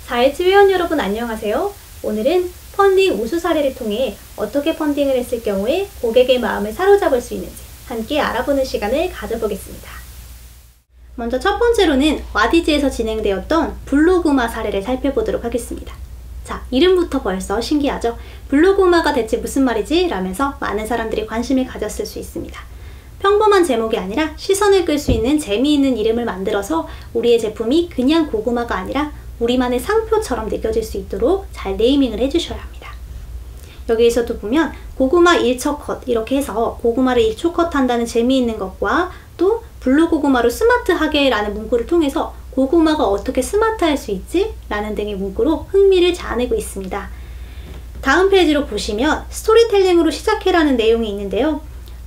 4일치 회원 여러분 안녕하세요. 오늘은 펀딩 우수 사례를 통해 어떻게 펀딩을 했을 경우에 고객의 마음을 사로잡을 수 있는지 함께 알아보는 시간을 가져보겠습니다. 먼저 첫 번째로는 와디즈에서 진행되었던 블로그마 사례를 살펴보도록 하겠습니다. 자, 이름부터 벌써 신기하죠? 블로그마가 대체 무슨 말이지? 라면서 많은 사람들이 관심을 가졌을 수 있습니다. 평범한 제목이 아니라 시선을 끌 수 있는 재미있는 이름을 만들어서 우리의 제품이 그냥 고구마가 아니라 우리만의 상표처럼 느껴질 수 있도록 잘 네이밍을 해주셔야 합니다. 여기에서도 보면 고구마 1초 컷 이렇게 해서 고구마를 1초 컷 한다는 재미있는 것과 또 블루고구마로 스마트하게 라는 문구를 통해서 고구마가 어떻게 스마트할 수 있지? 라는 등의 문구로 흥미를 자아내고 있습니다. 다음 페이지로 보시면 스토리텔링으로 시작해라는 내용이 있는데요.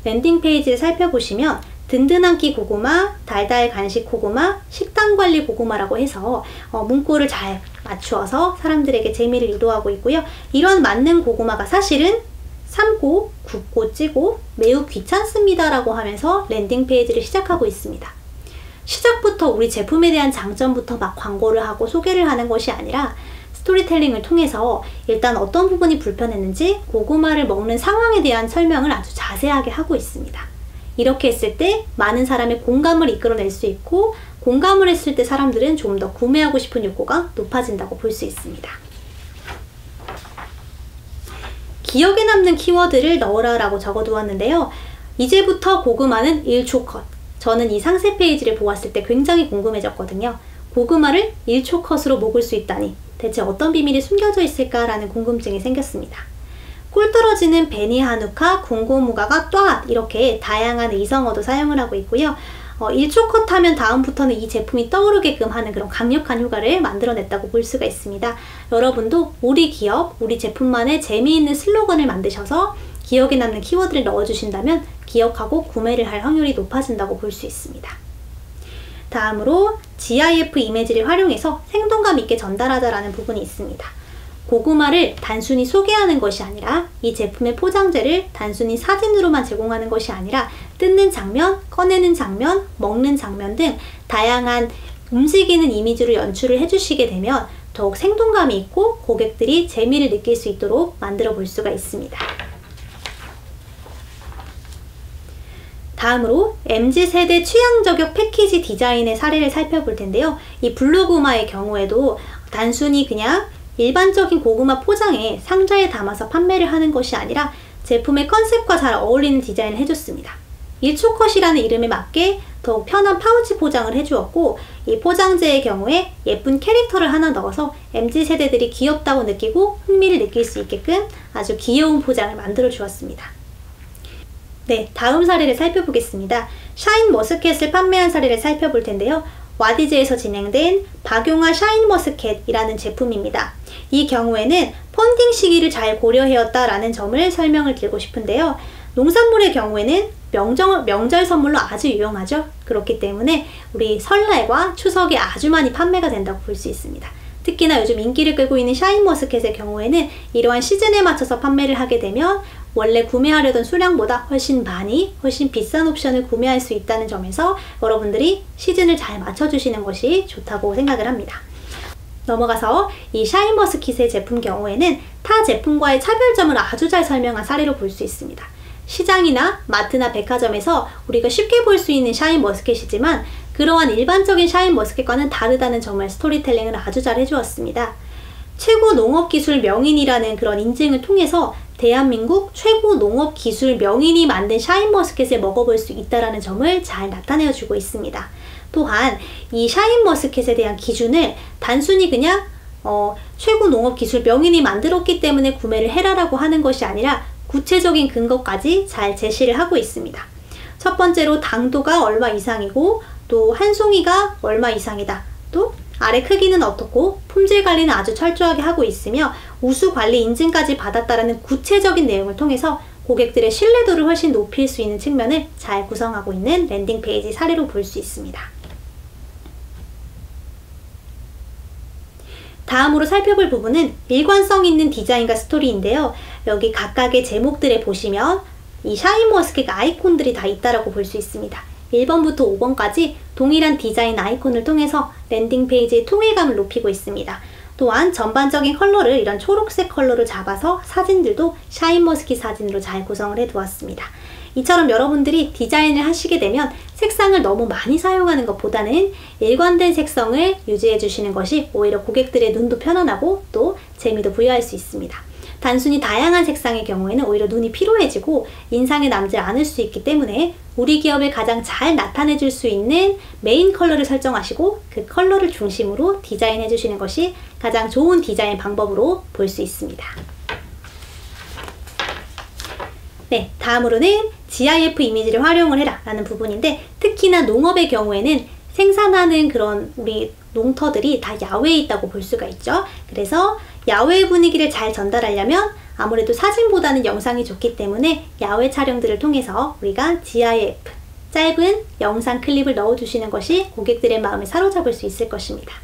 랜딩 페이지를 살펴보시면 든든한 끼 고구마, 달달 간식 고구마, 식단관리 고구마라고 해서 문구를 잘 맞추어서 사람들에게 재미를 유도하고 있고요. 이런 맞는 고구마가 사실은 삶고, 굽고, 찌고 매우 귀찮습니다 라고 하면서 랜딩 페이지를 시작하고 있습니다. 시작부터 우리 제품에 대한 장점부터 막 광고를 하고 소개를 하는 것이 아니라 스토리텔링을 통해서 일단 어떤 부분이 불편했는지 고구마를 먹는 상황에 대한 설명을 아주 자세하게 하고 있습니다. 이렇게 했을 때 많은 사람의 공감을 이끌어낼 수 있고 공감을 했을 때 사람들은 좀 더 구매하고 싶은 욕구가 높아진다고 볼 수 있습니다. 기억에 남는 키워드를 넣어라 라고 적어두었는데요. 이제부터 고구마는 1초 컷. 저는 이 상세 페이지를 보았을 때 굉장히 궁금해졌거든요. 고구마를 1초 컷으로 먹을 수 있다니 대체 어떤 비밀이 숨겨져 있을까라는 궁금증이 생겼습니다. 꿀 떨어지는 베니 하누카, 군고무가가 ጧ 이렇게 다양한 의성어도 사용을 하고 있고요. 1초 컷 하면 다음부터는 이 제품이 떠오르게끔 하는 그런 강력한 효과를 만들어냈다고 볼 수가 있습니다. 여러분도 우리 기업, 우리 제품만의 재미있는 슬로건을 만드셔서 기억에 남는 키워드를 넣어주신다면 기억하고 구매를 할 확률이 높아진다고 볼 수 있습니다. 다음으로 GIF 이미지를 활용해서 생동감 있게 전달하자라는 부분이 있습니다. 고구마를 단순히 소개하는 것이 아니라 이 제품의 포장재를 단순히 사진으로만 제공하는 것이 아니라 뜯는 장면, 꺼내는 장면, 먹는 장면 등 다양한 움직이는 이미지로 연출을 해주시게 되면 더욱 생동감이 있고 고객들이 재미를 느낄 수 있도록 만들어 볼 수가 있습니다. 다음으로 MZ세대 취향 저격 패키지 디자인의 사례를 살펴볼 텐데요. 이 블루고구마의 경우에도 단순히 그냥 일반적인 고구마 포장에 상자에 담아서 판매를 하는 것이 아니라 제품의 컨셉과 잘 어울리는 디자인을 해줬습니다. 1초 컷이라는 이름에 맞게 더욱 편한 파우치 포장을 해주었고 이 포장재의 경우에 예쁜 캐릭터를 하나 넣어서 MZ세대들이 귀엽다고 느끼고 흥미를 느낄 수 있게끔 아주 귀여운 포장을 만들어 주었습니다. 네, 다음 사례를 살펴보겠습니다. 샤인머스켓을 판매한 사례를 살펴볼 텐데요. 와디즈에서 진행된 박용화 샤인머스켓이라는 제품입니다. 이 경우에는 펀딩 시기를 잘 고려하였다라는 점을 설명을 드리고 싶은데요. 농산물의 경우에는 명절 선물로 아주 유용하죠. 그렇기 때문에 우리 설날과 추석에 아주 많이 판매가 된다고 볼 수 있습니다. 특히나 요즘 인기를 끌고 있는 샤인머스켓의 경우에는 이러한 시즌에 맞춰서 판매를 하게 되면 원래 구매하려던 수량보다 훨씬 비싼 옵션을 구매할 수 있다는 점에서 여러분들이 시즌을 잘 맞춰주시는 것이 좋다고 생각을 합니다. 넘어가서 이 샤인머스켓의 제품 경우에는 타 제품과의 차별점을 아주 잘 설명한 사례로 볼 수 있습니다. 시장이나 마트나 백화점에서 우리가 쉽게 볼 수 있는 샤인머스켓이지만 그러한 일반적인 샤인머스켓과는 다르다는 점을 스토리텔링을 아주 잘 해주었습니다. 최고 농업기술 명인이라는 그런 인증을 통해서 대한민국 최고 농업기술 명인이 만든 샤인머스켓을 먹어볼 수 있다는 점을 잘 나타내주고 있습니다. 또한 이 샤인머스켓에 대한 기준을 단순히 그냥 최고 농업기술 명인이 만들었기 때문에 구매를 해라라고 하는 것이 아니라 구체적인 근거까지 잘 제시를 하고 있습니다. 첫 번째로 당도가 얼마 이상이고 또 한 송이가 얼마 이상이다. 또 알의 크기는 어떻고 품질 관리는 아주 철저하게 하고 있으며 우수 관리 인증까지 받았다라는 구체적인 내용을 통해서 고객들의 신뢰도를 훨씬 높일 수 있는 측면을 잘 구성하고 있는 랜딩 페이지 사례로 볼 수 있습니다. 다음으로 살펴볼 부분은 일관성 있는 디자인과 스토리인데요. 여기 각각의 제목들에 보시면 이 샤인머스켓 아이콘들이 다 있다라고 볼 수 있습니다. 1번부터 5번까지 동일한 디자인 아이콘을 통해서 랜딩 페이지의 통일감을 높이고 있습니다. 또한 전반적인 컬러를 이런 초록색 컬러로 잡아서 사진들도 샤인머스킷 사진으로 잘 구성을 해 두었습니다. 이처럼 여러분들이 디자인을 하시게 되면 색상을 너무 많이 사용하는 것보다는 일관된 색성을 유지해 주시는 것이 오히려 고객들의 눈도 편안하고 또 재미도 부여할 수 있습니다. 단순히 다양한 색상의 경우에는 오히려 눈이 피로해지고 인상에 남지 않을 수 있기 때문에 우리 기업을 가장 잘 나타내 줄 수 있는 메인 컬러를 설정하시고 그 컬러를 중심으로 디자인해 주시는 것이 가장 좋은 디자인 방법으로 볼 수 있습니다. 네, 다음으로는 GIF 이미지를 활용을 해라 라는 부분인데, 특히나 농업의 경우에는 생산하는 그런 우리 농터들이 다 야외에 있다고 볼 수가 있죠. 그래서 야외 분위기를 잘 전달하려면 아무래도 사진보다는 영상이 좋기 때문에 야외 촬영들을 통해서 우리가 GIF, 짧은 영상 클립을 넣어주시는 것이 고객들의 마음을 사로잡을 수 있을 것입니다.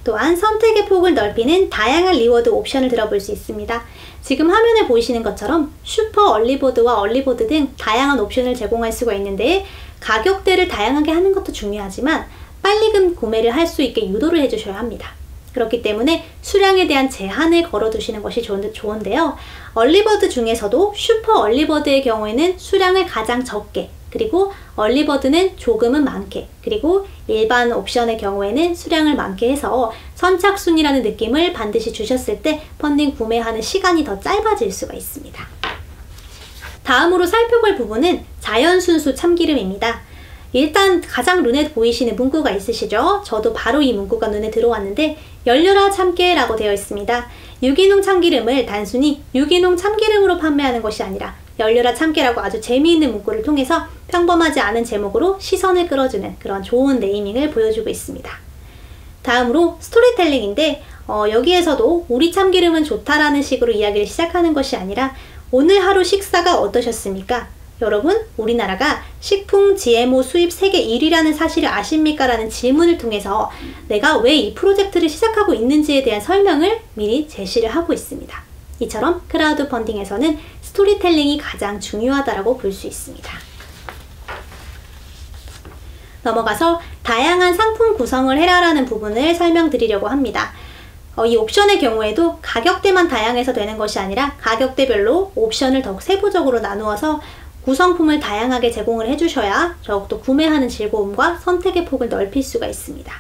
또한 선택의 폭을 넓히는 다양한 리워드 옵션을 들어볼 수 있습니다. 지금 화면에 보이시는 것처럼 슈퍼 얼리버드와 얼리버드 등 다양한 옵션을 제공할 수가 있는데, 가격대를 다양하게 하는 것도 중요하지만 빨리 구매를 할 수 있게 유도를 해주셔야 합니다. 그렇기 때문에 수량에 대한 제한을 걸어두시는 것이 좋은데요. 얼리버드 중에서도 슈퍼 얼리버드의 경우에는 수량을 가장 적게, 그리고 얼리버드는 조금은 많게, 그리고 일반 옵션의 경우에는 수량을 많게 해서 선착순이라는 느낌을 반드시 주셨을 때 펀딩 구매하는 시간이 더 짧아질 수가 있습니다. 다음으로 살펴볼 부분은 자연순수 참기름입니다. 일단 가장 눈에 보이시는 문구가 있으시죠? 저도 바로 이 문구가 눈에 들어왔는데, 열려라 참깨 라고 되어 있습니다. 유기농 참기름을 단순히 유기농 참기름으로 판매하는 것이 아니라 열려라 참깨라고 아주 재미있는 문구를 통해서 평범하지 않은 제목으로 시선을 끌어주는 그런 좋은 네이밍을 보여주고 있습니다. 다음으로 스토리텔링인데, 여기에서도 우리 참기름은 좋다라는 식으로 이야기를 시작하는 것이 아니라 오늘 하루 식사가 어떠셨습니까? 여러분, 우리나라가 식품 GMO 수입 세계 1위라는 사실을 아십니까? 라는 질문을 통해서 내가 왜 이 프로젝트를 시작하고 있는지에 대한 설명을 미리 제시를 하고 있습니다. 이처럼 크라우드 펀딩에서는 스토리텔링이 가장 중요하다고 볼 수 있습니다. 넘어가서 다양한 상품 구성을 해라라는 부분을 설명드리려고 합니다. 이 옵션의 경우에도 가격대만 다양해서 되는 것이 아니라 가격대별로 옵션을 더욱 세부적으로 나누어서 구성품을 다양하게 제공을 해주셔야 더욱더 구매하는 즐거움과 선택의 폭을 넓힐 수가 있습니다.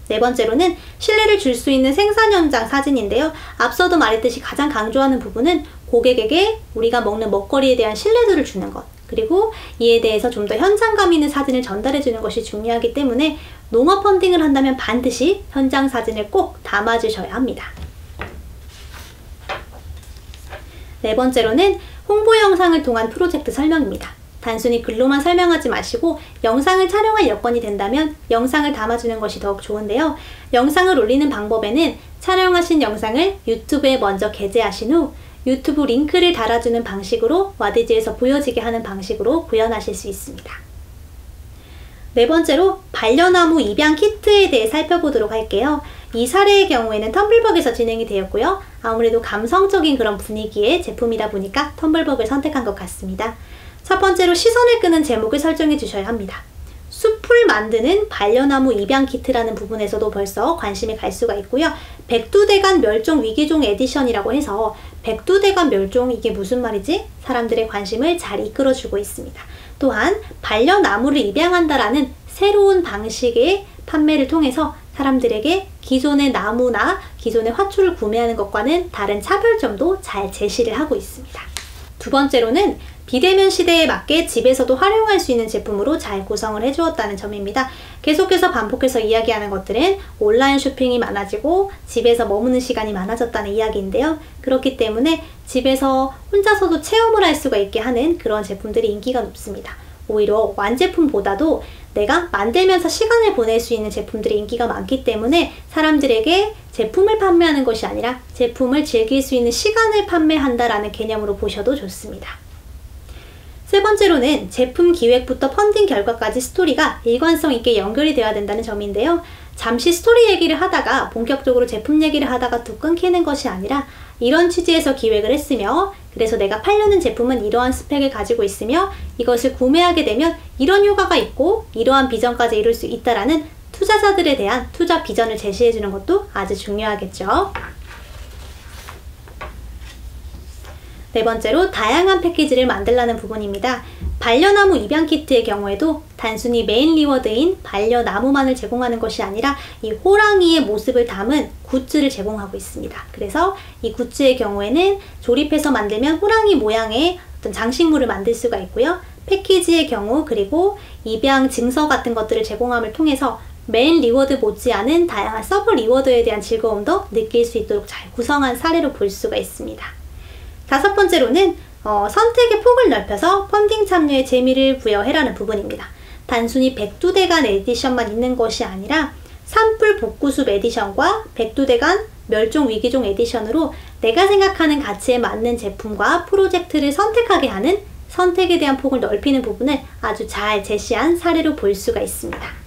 네 번째로는 신뢰를 줄 수 있는 생산 현장 사진인데요. 앞서도 말했듯이 가장 강조하는 부분은 고객에게 우리가 먹는 먹거리에 대한 신뢰도를 주는 것, 그리고 이에 대해서 좀 더 현장감 있는 사진을 전달해 주는 것이 중요하기 때문에 농업 펀딩을 한다면 반드시 현장 사진을 꼭 담아 주셔야 합니다. 네 번째로는 홍보 영상을 통한 프로젝트 설명입니다. 단순히 글로만 설명하지 마시고 영상을 촬영할 여건이 된다면 영상을 담아주는 것이 더욱 좋은데요. 영상을 올리는 방법에는 촬영하신 영상을 유튜브에 먼저 게재하신 후 유튜브 링크를 달아주는 방식으로 와디즈에서 보여지게 하는 방식으로 구현하실 수 있습니다. 네 번째로 반려나무 입양 키트에 대해 살펴보도록 할게요. 이 사례의 경우에는 텀블벅에서 진행이 되었고요. 아무래도 감성적인 그런 분위기의 제품이다 보니까 텀블벅을 선택한 것 같습니다. 첫 번째로 시선을 끄는 제목을 설정해 주셔야 합니다. 숲을 만드는 반려나무 입양 키트라는 부분에서도 벌써 관심이 갈 수가 있고요. 백두대간 멸종 위기종 에디션이라고 해서 백두대간 멸종, 이게 무슨 말이지? 사람들의 관심을 잘 이끌어주고 있습니다. 또한 반려나무를 입양한다라는 새로운 방식의 판매를 통해서 사람들에게 기존의 나무나 기존의 화초를 구매하는 것과는 다른 차별점도 잘 제시를 하고 있습니다. 두 번째로는 비대면 시대에 맞게 집에서도 활용할 수 있는 제품으로 잘 구성을 해주었다는 점입니다. 계속해서 반복해서 이야기하는 것들은 온라인 쇼핑이 많아지고 집에서 머무는 시간이 많아졌다는 이야기인데요. 그렇기 때문에 집에서 혼자서도 체험을 할 수가 있게 하는 그런 제품들이 인기가 높습니다. 오히려 완제품보다도 내가 만들면서 시간을 보낼 수 있는 제품들이 인기가 많기 때문에 사람들에게 제품을 판매하는 것이 아니라 제품을 즐길 수 있는 시간을 판매한다라는 개념으로 보셔도 좋습니다. 세 번째로는 제품 기획부터 펀딩 결과까지 스토리가 일관성 있게 연결이 되어야 된다는 점인데요. 잠시 스토리 얘기를 하다가 본격적으로 제품 얘기를 하다가 또 끊기는 것이 아니라 이런 취지에서 기획을 했으며, 그래서 내가 팔려는 제품은 이러한 스펙을 가지고 있으며 이것을 구매하게 되면 이런 효과가 있고 이러한 비전까지 이룰 수 있다라는 투자자들에 대한 투자 비전을 제시해주는 것도 아주 중요하겠죠. 네 번째로 다양한 패키지를 만들라는 부분입니다. 반려나무 입양 키트의 경우에도 단순히 메인 리워드인 반려나무만을 제공하는 것이 아니라 이 호랑이의 모습을 담은 굿즈를 제공하고 있습니다. 그래서 이 굿즈의 경우에는 조립해서 만들면 호랑이 모양의 어떤 장식물을 만들 수가 있고요. 패키지의 경우 그리고 입양 증서 같은 것들을 제공함을 통해서 메인 리워드 못지않은 다양한 서브 리워드에 대한 즐거움도 느낄 수 있도록 잘 구성한 사례로 볼 수가 있습니다. 다섯 번째로는 선택의 폭을 넓혀서 펀딩 참여에 재미를 부여해라는 부분입니다. 단순히 백두대간 에디션만 있는 것이 아니라 산불 복구숲 에디션과 백두대간 멸종위기종 에디션으로 내가 생각하는 가치에 맞는 제품과 프로젝트를 선택하게 하는 선택에 대한 폭을 넓히는 부분을 아주 잘 제시한 사례로 볼 수가 있습니다.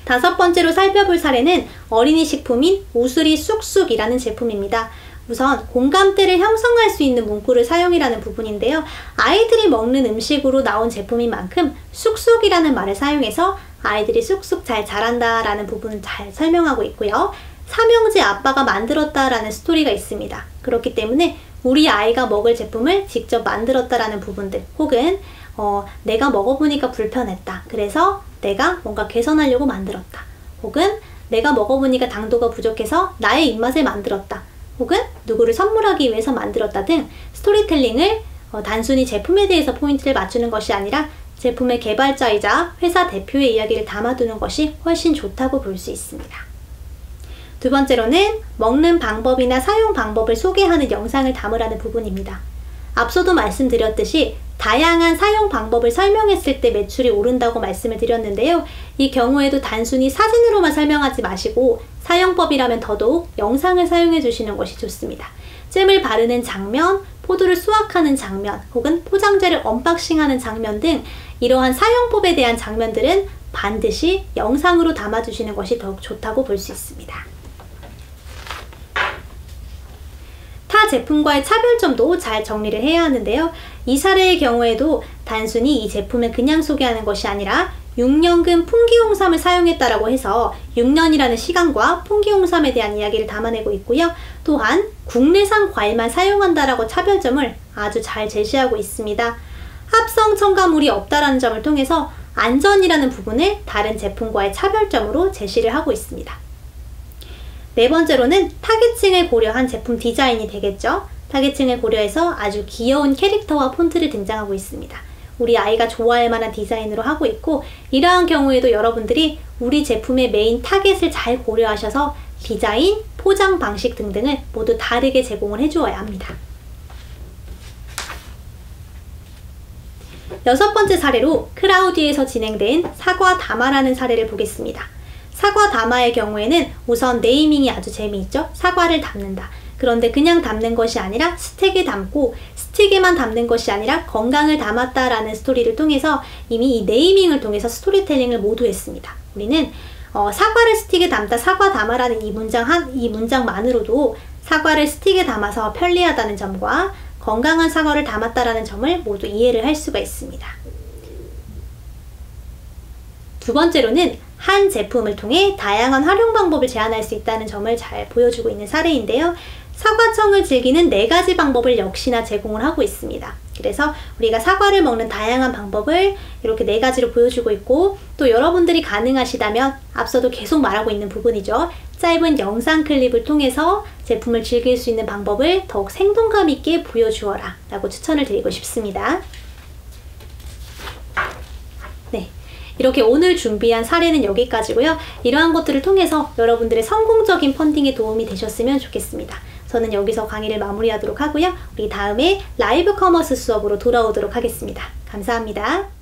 다섯 번째로 살펴볼 사례는 어린이 식품인 우수리 쑥쑥이라는 제품입니다. 우선 공감대를 형성할 수 있는 문구를 사용이라는 부분인데요. 아이들이 먹는 음식으로 나온 제품인 만큼 쑥쑥이라는 말을 사용해서 아이들이 쑥쑥 잘 자란다 라는 부분을 잘 설명하고 있고요. 삼형제 아빠가 만들었다 라는 스토리가 있습니다. 그렇기 때문에 우리 아이가 먹을 제품을 직접 만들었다 라는 부분들 혹은 내가 먹어보니까 불편했다. 그래서 내가 뭔가 개선하려고 만들었다. 혹은 내가 먹어보니까 당도가 부족해서 나의 입맛에 만들었다. 혹은 누구를 선물하기 위해서 만들었다 등 스토리텔링을 단순히 제품에 대해서 포인트를 맞추는 것이 아니라 제품의 개발자이자 회사 대표의 이야기를 담아두는 것이 훨씬 좋다고 볼 수 있습니다. 두 번째로는 먹는 방법이나 사용 방법을 소개하는 영상을 담으라는 부분입니다. 앞서도 말씀드렸듯이 다양한 사용 방법을 설명했을 때 매출이 오른다고 말씀을 드렸는데요. 이 경우에도 단순히 사진으로만 설명하지 마시고 사용법이라면 더더욱 영상을 사용해 주시는 것이 좋습니다. 잼을 바르는 장면, 포도를 수확하는 장면, 혹은 포장재를 언박싱하는 장면 등 이러한 사용법에 대한 장면들은 반드시 영상으로 담아주시는 것이 더욱 좋다고 볼 수 있습니다. 타 제품과의 차별점도 잘 정리를 해야 하는데요. 이 사례의 경우에도 단순히 이 제품을 그냥 소개하는 것이 아니라 6년근 풍기홍삼을 사용했다라고 해서 6년이라는 시간과 풍기홍삼에 대한 이야기를 담아내고 있고요. 또한 국내산 과일만 사용한다라고 차별점을 아주 잘 제시하고 있습니다. 합성 첨가물이 없다라는 점을 통해서 안전이라는 부분을 다른 제품과의 차별점으로 제시를 하고 있습니다. 네 번째로는 타겟층을 고려한 제품 디자인이 되겠죠. 타겟층을 고려해서 아주 귀여운 캐릭터와 폰트를 등장하고 있습니다. 우리 아이가 좋아할 만한 디자인으로 하고 있고 이러한 경우에도 여러분들이 우리 제품의 메인 타겟을 잘 고려하셔서 디자인, 포장 방식 등등을 모두 다르게 제공을 해주어야 합니다. 여섯 번째 사례로 크라우디에서 진행된 사과 다마라는 사례를 보겠습니다. 사과 다마의 경우에는 우선 네이밍이 아주 재미있죠. 사과를 담는다. 그런데 그냥 담는 것이 아니라 스틱에 담고 스틱에만 담는 것이 아니라 건강을 담았다라는 스토리를 통해서 이미 이 네이밍을 통해서 스토리텔링을 모두 했습니다. 우리는 사과를 스틱에 담다 사과 담아라는 이 문장만으로도 사과를 스틱에 담아서 편리하다는 점과 건강한 사과를 담았다라는 점을 모두 이해를 할 수가 있습니다. 두 번째로는 한 제품을 통해 다양한 활용 방법을 제안할 수 있다는 점을 잘 보여주고 있는 사례인데요. 사과청을 즐기는 4가지 방법을 역시나 제공을 하고 있습니다. 그래서 우리가 사과를 먹는 다양한 방법을 이렇게 4가지로 보여주고 있고 또 여러분들이 가능하시다면 앞서도 계속 말하고 있는 부분이죠. 짧은 영상 클립을 통해서 제품을 즐길 수 있는 방법을 더욱 생동감 있게 보여주어라 라고 추천을 드리고 싶습니다. 네, 이렇게 오늘 준비한 사례는 여기까지고요. 이러한 것들을 통해서 여러분들의 성공적인 펀딩에 도움이 되셨으면 좋겠습니다. 저는 여기서 강의를 마무리하도록 하고요. 우리 다음에 라이브 커머스 수업으로 돌아오도록 하겠습니다. 감사합니다.